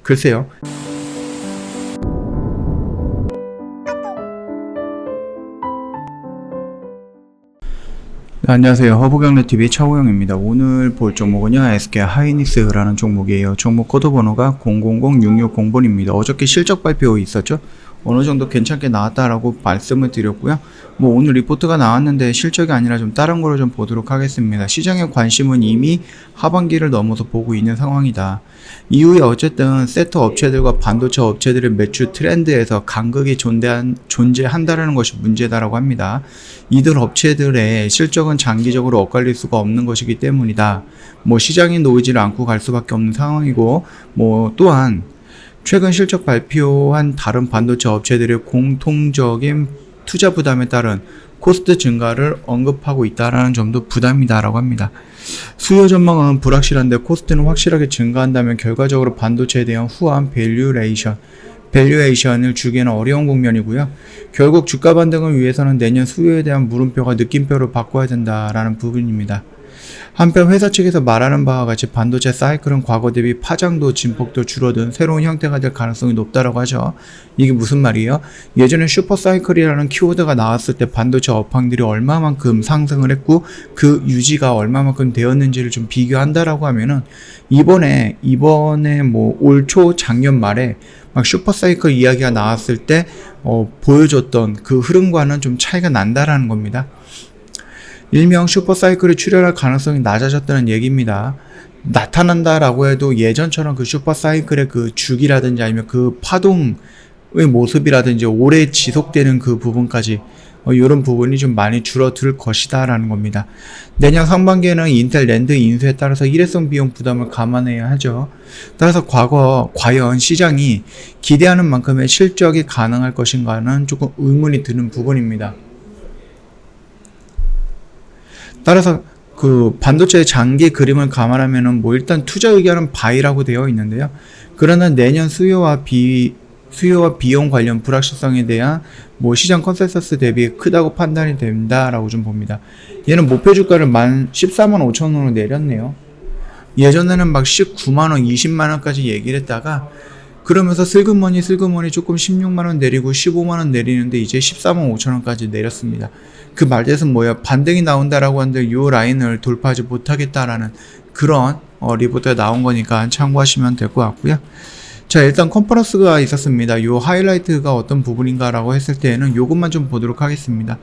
글쎄요. 네, 안녕하세요. 허브경례TV 차우영입니다. 오늘 볼 종목은요, SK 하이닉스라는 종목이에요. 종목 코드 번호가 000660번입니다. 어저께 실적 발표 있었죠? 어느 정도 괜찮게 나왔다라고 말씀을 드렸고요. 뭐 오늘 리포트가 나왔는데 실적이 아니라 좀 다른 거를 좀 보도록 하겠습니다. 시장의 관심은 이미 하반기를 넘어서 보고 있는 상황이다. 이후에 어쨌든 섹터 업체들과 반도체 업체들의 매출 트렌드에서 간극이 존재한다라는 것이 문제다라고 합니다. 이들 업체들의 실적은 장기적으로 엇갈릴 수가 없는 것이기 때문이다. 뭐 시장이 놓이지를 않고 갈 수밖에 없는 상황이고, 뭐 또한 최근 실적 발표한 다른 반도체 업체들의 공통적인 투자 부담에 따른 코스트 증가를 언급하고 있다는 점도 부담이다라고 합니다. 수요 전망은 불확실한데 코스트는 확실하게 증가한다면 결과적으로 반도체에 대한 후한 밸류에이션을 주기는 어려운 국면이고요. 결국 주가 반등을 위해서는 내년 수요에 대한 물음표가 느낌표로 바꿔야 된다라는 부분입니다. 한편 회사 측에서 말하는 바와 같이 반도체 사이클은 과거 대비 파장도 진폭도 줄어든 새로운 형태가 될 가능성이 높다라고 하죠. 이게 무슨 말이에요? 예전에 슈퍼사이클이라는 키워드가 나왔을 때 반도체 업황들이 얼마만큼 상승을 했고 그 유지가 얼마만큼 되었는지를 좀 비교한다라고 하면은 이번에 뭐 올 초 작년 말에 막 슈퍼사이클 이야기가 나왔을 때 보여줬던 그 흐름과는 좀 차이가 난다라는 겁니다. 일명 슈퍼사이클이 출현할 가능성이 낮아졌다는 얘기입니다. 나타난다라고 해도 예전처럼 그 슈퍼사이클의 그 주기라든지 아니면 그 파동의 모습이라든지 오래 지속되는 그 부분까지 이런 부분이 좀 많이 줄어들 것이다 라는 겁니다. 내년 상반기에는 인텔 랜드 인수에 따라서 일회성 비용 부담을 감안해야 하죠. 따라서 과연 시장이 기대하는 만큼의 실적이 가능할 것인가는 조금 의문이 드는 부분입니다. 따라서 그 반도체의 장기 그림을 감안하면은 뭐 일단 투자 의견은 바이라고 되어 있는데요. 그러나 내년 수요와 비용 관련 불확실성에 대한 뭐 시장 컨센서스 대비 크다고 판단이 된다라고 좀 봅니다. 얘는 목표 주가를 145,000원으로 내렸네요. 예전에는 막 19만원, 20만원까지 얘기를 했다가 그러면서 슬그머니 조금 16만원 내리고 15만원 내리는데 이제 145,000원까지 내렸습니다. 그 말뜻은 뭐야? 반등이 나온다라고 하는데 이 라인을 돌파하지 못하겠다라는 그런 리포트가 나온 거니까 참고하시면 될 것 같고요. 자, 일단 컨퍼런스가 있었습니다. 이 하이라이트가 어떤 부분인가라고 했을 때는 이것만 좀 보도록 하겠습니다.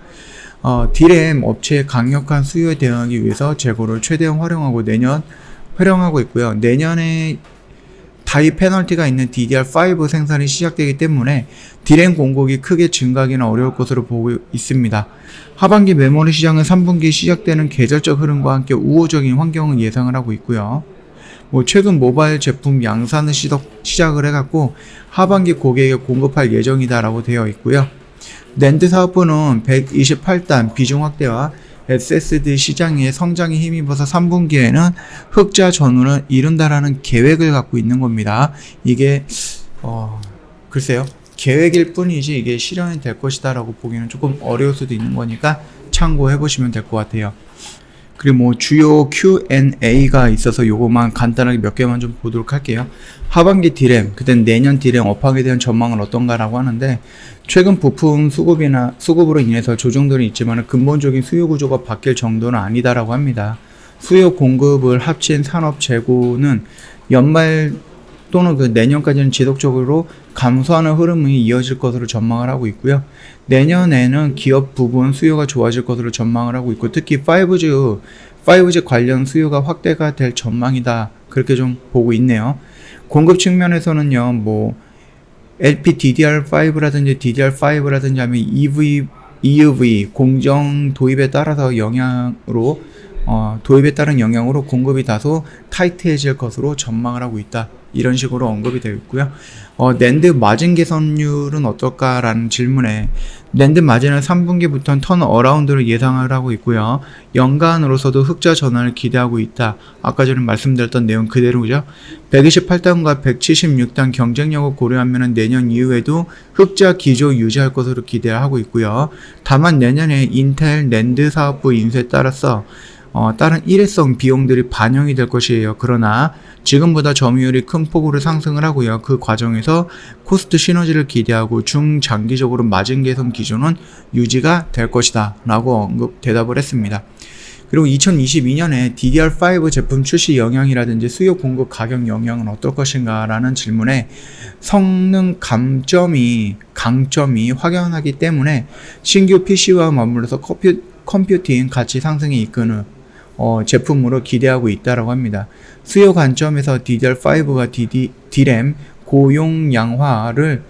D램 업체의 강력한 수요에 대응하기 위해서 재고를 최대한 활용하고 있고요. 내년에 타입 페널티가 있는 DDR5 생산이 시작되기 때문에 D램 공급이 크게 증가하기는 어려울 것으로 보고 있습니다. 하반기 메모리 시장은 3분기 시작되는 계절적 흐름과 함께 우호적인 환경을 예상을 하고 있고요. 뭐 최근 모바일 제품 양산을 시작을 해갖고 하반기 고객에 공급할 예정이다라고 되어 있고요. 낸드 사업부는 128단 비중 확대와 SSD 시장의 성장에 힘입어서 3분기에는 흑자 전후를 이룬다라는 계획을 갖고 있는 겁니다. 이게 글쎄요. 계획일 뿐이지 이게 실현이 될 것이다 라고 보기는 조금 어려울 수도 있는 거니까 참고해 보시면 될 것 같아요. 그리고 뭐 주요 Q&A가 있어서 요거만 간단하게 몇 개만 좀 보도록 할게요. 하반기 D램, 그땐 내년 D램 업황에 대한 전망은 어떤가라고 하는데 최근 부품 수급으로 인해서 조정들은 있지만 근본적인 수요 구조가 바뀔 정도는 아니다라고 합니다. 수요 공급을 합친 산업 재고는 연말 또는 그 내년까지는 지속적으로 감소하는 흐름이 이어질 것으로 전망을 하고 있고요. 내년에는 기업 부분 수요가 좋아질 것으로 전망을 하고 있고 특히 5G 관련 수요가 확대가 될 전망이다. 그렇게 좀 보고 있네요. 공급 측면에서는요. 뭐 LPDDR5라든지 아니면 EUV 공정 도입에 따른 영향으로 공급이 다소 타이트해질 것으로 전망을 하고 있다. 이런 식으로 언급이 되어 있고요. 낸드 마진 개선율은 어떨까라는 질문에 낸드 마진은 3분기부터는 턴 어라운드를 예상을 하고 있고요. 연간으로서도 흑자 전환을 기대하고 있다. 아까 전에 말씀드렸던 내용 그대로죠. 128단과 176단 경쟁력을 고려하면 내년 이후에도 흑자 기조 유지할 것으로 기대하고 있고요. 다만 내년에 인텔 낸드 사업부 인수에 따라서 다른 일회성 비용들이 반영이 될 것이에요. 그러나 지금보다 점유율이 큰 폭으로 상승을 하고요. 그 과정에서 코스트 시너지를 기대하고 중장기적으로 마진 개선 기준은 유지가 될 것이다 라고 대답을 했습니다. 그리고 2022년에 DDR5 제품 출시 영향이라든지 수요 공급 가격 영향은 어떨 것인가 라는 질문에 성능 강점이 확연하기 때문에 신규 PC와 맞물려서 컴퓨팅 가치 상승에 이끄는 제품으로 기대하고 있다라고 합니다. 수요 관점에서 DDR5가 DRAM 고용량화를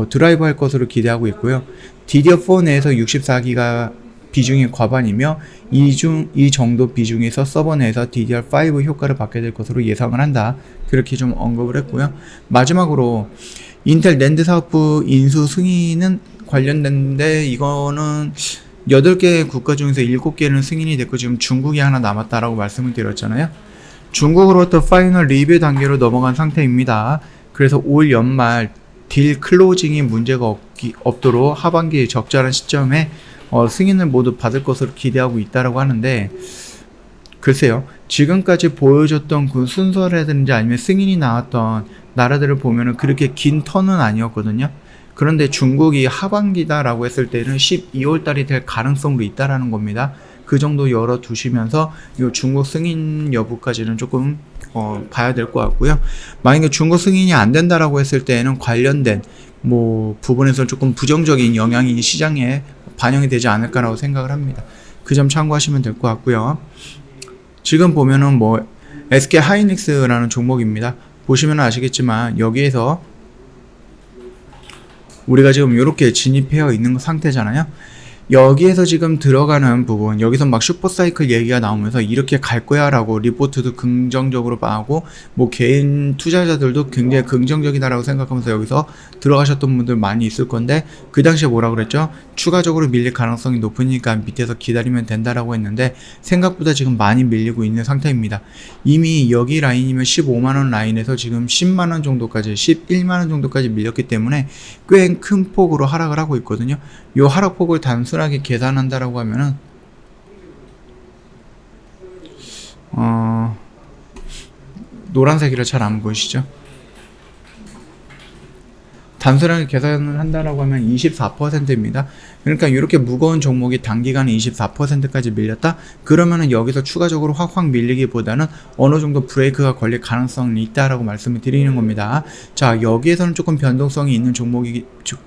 드라이브 할 것으로 기대하고 있고요. DDR4 내에서 64기가 비중이 과반이며 이 정도 비중에서 서버 내에서 DDR5 효과를 받게 될 것으로 예상을 한다. 그렇게 좀 언급을 했고요. 마지막으로 인텔 낸드 사업부 인수 승인은 관련된데 이거는 8개 국가 중에서 7개는 승인이 됐고 지금 중국이 하나 남았다라고 말씀을 드렸잖아요. 중국으로부터 파이널 리뷰 단계로 넘어간 상태입니다. 그래서 올 연말 딜 클로징이 문제가 없도록 하반기 적절한 시점에 승인을 모두 받을 것으로 기대하고 있다라고 하는데 글쎄요. 지금까지 보여줬던 그 순서라든지 아니면 승인이 나왔던 나라들을 보면은 그렇게 긴 턴은 아니었거든요. 그런데 중국이 하반기다라고 했을 때는 12월 달이 될 가능성도 있다라는 겁니다. 그 정도 열어두시면서 이 중국 승인 여부까지는 조금 봐야 될 것 같고요. 만약에 중국 승인이 안 된다라고 했을 때는 관련된 부분에서 조금 부정적인 영향이 시장에 반영이 되지 않을까라고 생각을 합니다. 그 점 참고하시면 될 것 같고요. 지금 보면은 SK 하이닉스라는 종목입니다. 보시면 아시겠지만 여기에서 우리가 지금 이렇게 진입해 있는 상태잖아요. 여기에서 지금 들어가는 부분, 여기서 막 슈퍼사이클 얘기가 나오면서 이렇게 갈 거야 라고 리포트도 긍정적으로 봐하고 개인 투자자들도 굉장히 긍정적이다라고 생각하면서 여기서 들어가셨던 분들 많이 있을 건데 그 당시에 뭐라 그랬죠? 추가적으로 밀릴 가능성이 높으니까 밑에서 기다리면 된다라고 했는데 생각보다 지금 많이 밀리고 있는 상태입니다. 이미 여기 라인이면 15만원 라인에서 지금 10만원 정도까지 11만원 정도까지 밀렸기 때문에 꽤 큰 폭으로 하락을 하고 있거든요. 이 하락폭을 단순하게 계산한다라고 하면은 노란색이라 잘 안 보이시죠? 단순하게 계산을 한다라고 하면 24%입니다. 그러니까 이렇게 무거운 종목이 단기간에 24%까지 밀렸다? 그러면은 여기서 추가적으로 확 밀리기보다는 어느 정도 브레이크가 걸릴 가능성이 있다라고 말씀을 드리는 겁니다. 자, 여기에서는 조금 변동성이 있는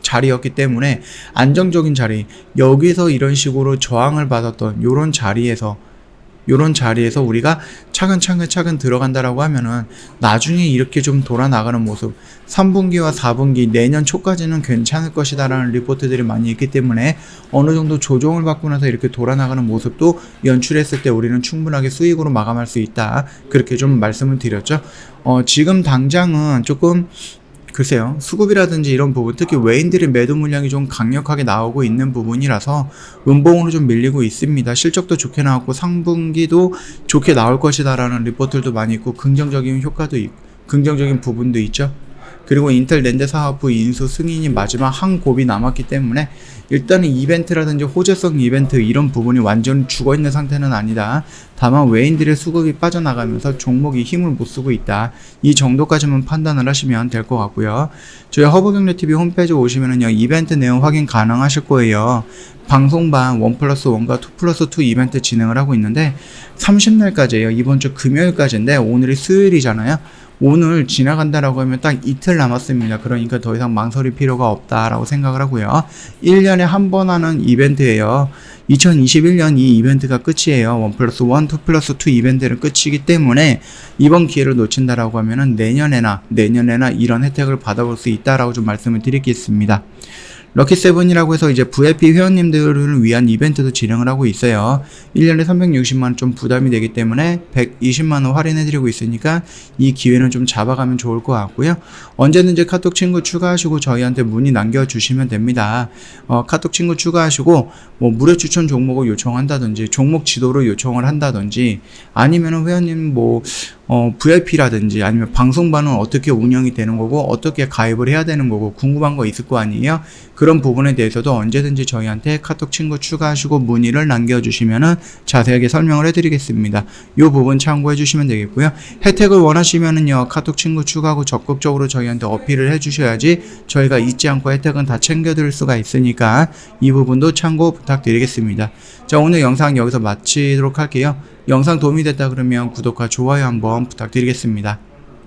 자리였기 때문에 안정적인 자리, 여기서 이런 식으로 저항을 받았던 요런 자리에서 우리가 차근 들어간다라고 하면은 나중에 이렇게 좀 돌아 나가는 모습 3분기와 4분기 내년 초까지는 괜찮을 것이다라는 리포트들이 많이 있기 때문에 어느 정도 조정을 받고 나서 이렇게 돌아 나가는 모습도 연출했을 때 우리는 충분하게 수익으로 마감할 수 있다. 그렇게 좀 말씀을 드렸죠. 지금 당장은 조금 글쎄요. 수급이라든지 이런 부분, 특히 외인들의 매도 물량이 좀 강력하게 나오고 있는 부분이라서 음봉으로 좀 밀리고 있습니다. 실적도 좋게 나왔고 상분기도 좋게 나올 것이다라는 리포트들도 많이 있고 긍정적인 효과도 있고 긍정적인 부분도 있죠. 그리고 인텔 낸드 사업부 인수 승인이 마지막 한 곱이 남았기 때문에 일단은 이벤트라든지 호재성 이벤트 이런 부분이 완전 죽어있는 상태는 아니다. 다만 외인들의 수급이 빠져나가면서 종목이 힘을 못 쓰고 있다. 이 정도까지만 판단을 하시면 될 것 같고요. 저희 허브경제TV 홈페이지 오시면은요 이벤트 내용 확인 가능하실 거예요. 방송반 1+1과 2+2 이벤트 진행을 하고 있는데 30날까지예요. 이번 주 금요일까지인데 오늘이 수요일이잖아요. 오늘 지나간다라고 하면 딱 이틀 남았습니다. 그러니까 더 이상 망설일 필요가 없다라고 생각을 하고요. 1년에 한 번 하는 이벤트예요. 2021년 이 이벤트가 끝이에요. 1+1, 2+2 이벤트는 끝이기 때문에 이번 기회를 놓친다라고 하면은 내년에나 이런 혜택을 받아볼 수 있다라고 좀 말씀을 드리겠습니다. 럭키세븐이라고 해서 이제 VIP 회원님들을 위한 이벤트도 진행을 하고 있어요. 1년에 360만원 좀 부담이 되기 때문에 120만원 할인해드리고 있으니까 이 기회는 좀 잡아가면 좋을 것 같고요. 언제든지 카톡 친구 추가하시고 저희한테 문의 남겨주시면 됩니다. 카톡 친구 추가하시고 무료 추천 종목을 요청한다든지 종목 지도를 요청을 한다든지 아니면은 회원님 VIP라든지 아니면 방송반은 어떻게 운영이 되는 거고 어떻게 가입을 해야 되는 거고 궁금한 거 있을 거 아니에요. 그런 부분에 대해서도 언제든지 저희한테 카톡 친구 추가하시고 문의를 남겨주시면은 자세하게 설명을 해드리겠습니다. 이 부분 참고해 주시면 되겠고요. 혜택을 원하시면은요, 카톡 친구 추가하고 적극적으로 저희한테 어필을 해주셔야지 저희가 잊지 않고 혜택은 다 챙겨드릴 수가 있으니까 이 부분도 참고 부탁드리겠습니다. 자, 오늘 영상 여기서 마치도록 할게요. 영상 도움이 됐다 그러면 구독과 좋아요 한번 부탁드리겠습니다.